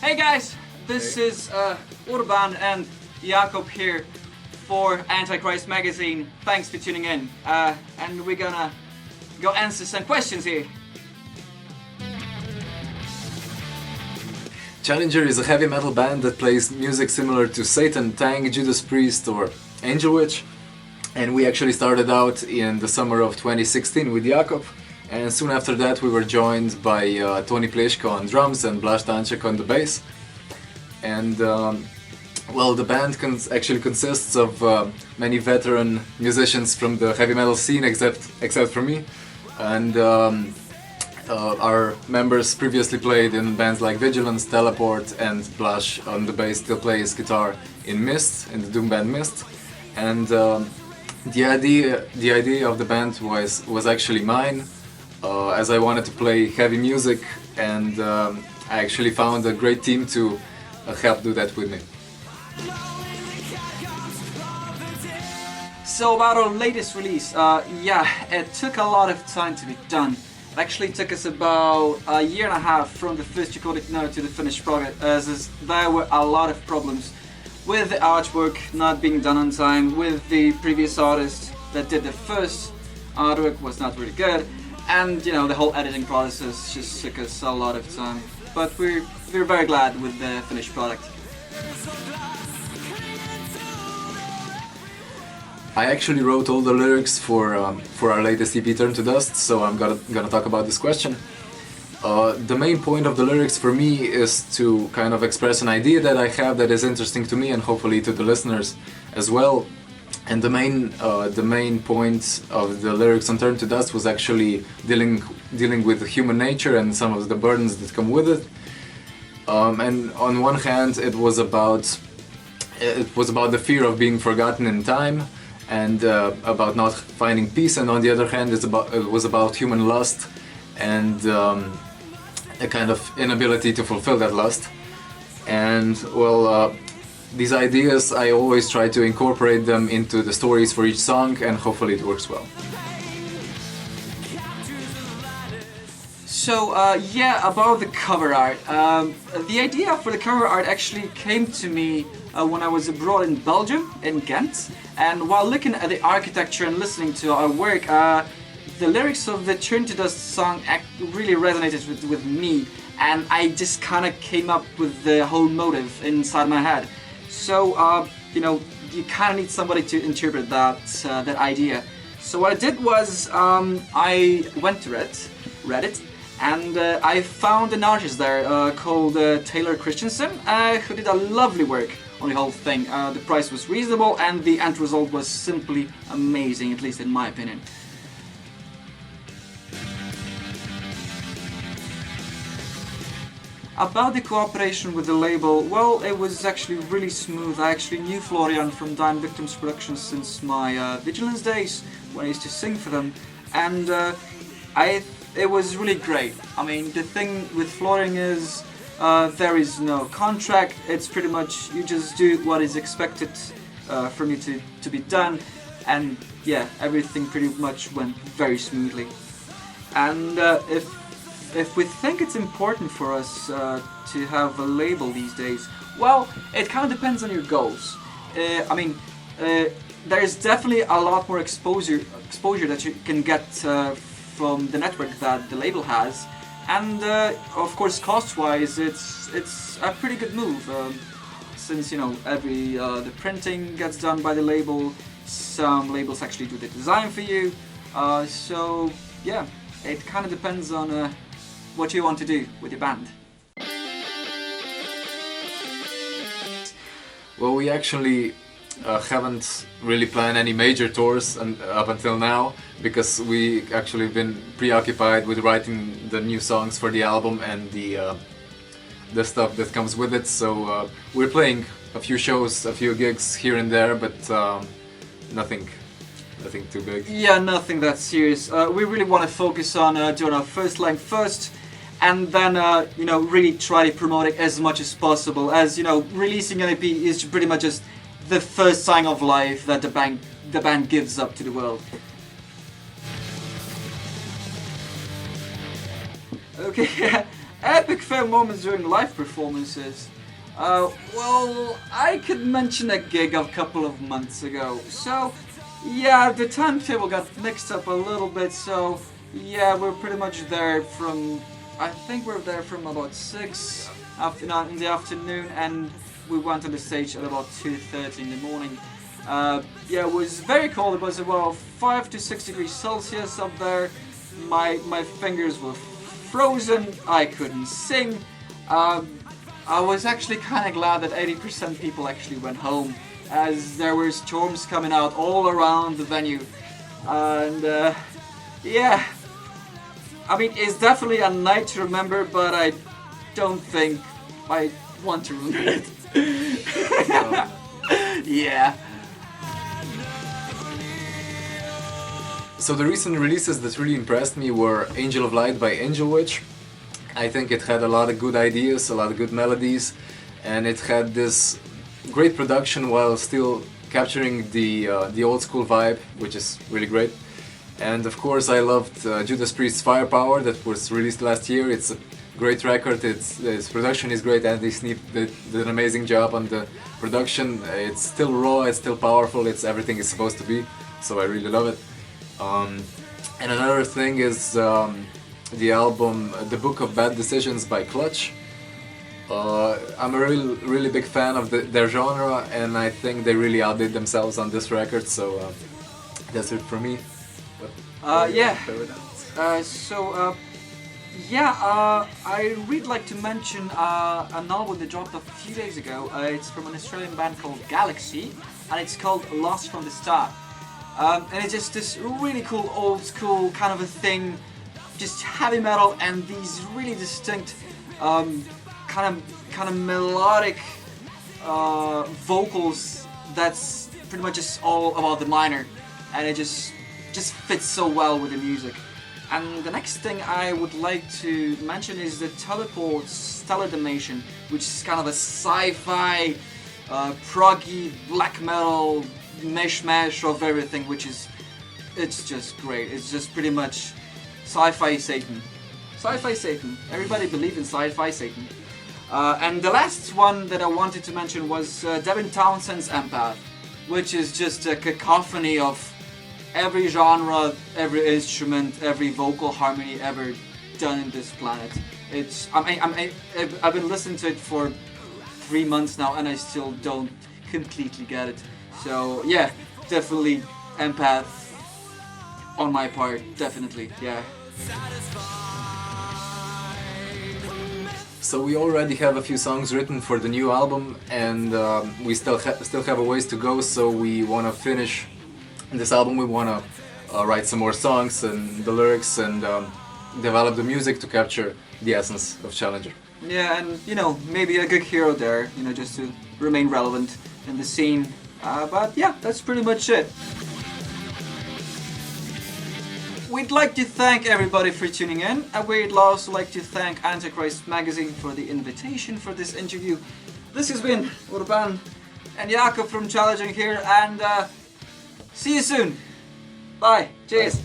Hey guys, this is Urban and Jakob here for Antichrist magazine. Thanks for tuning in. And we're gonna go answer some questions here. Challenger is a heavy metal band that plays music similar to Satan, Tang, Judas Priest or Angel Witch. And we actually started out in the summer of 2016 with Jakob. And soon after that we were joined by Tony Pleško on drums and Blaž Tanček on the bass. And well, the band actually consists of many veteran musicians from the heavy metal scene except for me. And our members previously played in bands like Vigilance, Teleport, and Blaž on the bass still plays guitar in Mist, in the doom band Mist. And the idea of the band was actually mine, as I wanted to play heavy music, and I actually found a great team to help do that with me. So about our latest release, yeah, it took a lot of time to be done. It actually took us about a year and a half from the first recorded note to the finished product, as there were a lot of problems with the artwork not being done on time, with the previous artist that did the first artwork was not really good, and you know, the whole editing process just took us a lot of time. But we're very glad with the finished product. I actually wrote all the lyrics for our latest EP, Turn to Dust, so I'm gonna talk about this question. The main point of the lyrics for me is to kind of express an idea that I have that is interesting to me and hopefully to the listeners as well. And the main point of the lyrics on Turn to Dust was actually dealing with human nature and some of the burdens that come with it. And on one hand, it was about the fear of being forgotten in time, and about not finding peace, and on the other hand it was about human lust and a kind of inability to fulfill that lust. And well, these ideas, I always try to incorporate them into the stories for each song, and hopefully it works well. So yeah, about the cover art. The idea for the cover art actually came to me when I was abroad in Belgium, in Ghent, and while looking at the architecture and listening to our work, the lyrics of the Turn to Dust song really resonated with me, and I just kind of came up with the whole motive inside my head. So you know, you kind of need somebody to interpret that idea. So what I did was I went to read it, and I found an artist there called Taylor Christensen, who did a lovely work on the whole thing. The price was reasonable and the end result was simply amazing, at least in my opinion. About the cooperation with the label, well, it was actually really smooth. I actually knew Florian from Dying Victims Productions since my Vigilance days, when I used to sing for them, and it was really great. I mean, the thing with Florian is there is no contract. It's pretty much you just do what is expected from you to be done, and yeah, everything pretty much went very smoothly. And if we think it's important for us to have a label these days, well, it kind of depends on your goals. I mean, there's definitely a lot more exposure that you can get from the network that the label has, and of course, cost-wise, it's a pretty good move, since you know the printing gets done by the label. Some labels actually do the design for you. So yeah, it kind of depends on what you want to do with your band. Well, we actually haven't really planned any major tours up until now, because we actually been preoccupied with writing the new songs for the album and the stuff that comes with it. So we're playing a few shows, a few gigs here and there, but nothing too big. Yeah, nothing that serious. We really want to focus on doing our first length first, and then you know, really try to promote it as much as possible. As you know, releasing an EP is pretty much just the first sign of life that the band gives up to the world. Okay, epic fail moments during live performances. Well, I could mention a gig a couple of months ago. So, yeah, the timetable got mixed up a little bit. So, yeah, we're pretty much there from. I think we're there from about 6 in the afternoon, and we went on the stage at about 2:30 in the morning. Yeah, it was very cold. It was about 5 to 6 degrees Celsius up there. My fingers were frozen. I couldn't sing. I was actually kind of glad that 80% people actually went home, as there were storms coming out all around the venue. And yeah, I mean, it's definitely a night to remember, but I don't think I want to remember it. Yeah. So the recent releases that really impressed me were Angel of Light by Angel Witch. I think it had a lot of good ideas, a lot of good melodies, and it had this great production while still capturing the old school vibe, which is really great. And of course I loved Judas Priest's Firepower that was released last year. It's a great record, its production is great, Andy Sneap did an amazing job on the production. It's still raw, it's still powerful, it's everything it's supposed to be, so I really love it. And another thing is the album The Book of Bad Decisions by Clutch. I'm a really big fan of their genre, and I think they really outdid themselves on this record, so that's it for me. Yeah. I really like to mention a novel that dropped a few days ago. It's from an Australian band called Galaxy, and it's called Lost from the Start. And it's just this really cool old school kind of a thing, just heavy metal and these really distinct kind of melodic vocals that's pretty much just all about the minor, and it just fits so well with the music. And the next thing I would like to mention is the Teleport's Stellar Damnation, which is kind of a sci-fi, proggy, black metal mishmash of everything, it's just great. It's just pretty much sci-fi Satan. Sci-fi Satan. Everybody believe in sci-fi Satan. And the last one that I wanted to mention was Devin Townsend's Empath, which is just a cacophony of every genre, every instrument, every vocal harmony ever done in this planet. I've been listening to it for 3 months now, and I still don't completely get it. So yeah, definitely Empath on my part, definitely, yeah. So we already have a few songs written for the new album, and we still have a ways to go. So we want to finish this album. We want to write some more songs and the lyrics, and develop the music to capture the essence of Challenger. Yeah, and maybe a gig here or there, just to remain relevant in the scene. But yeah, that's pretty much it. We'd like to thank everybody for tuning in, and we'd also like to thank Antichrist magazine for the invitation for this interview. This has been Urban and Jakob from Challenging here, and see you soon. Bye. Cheers.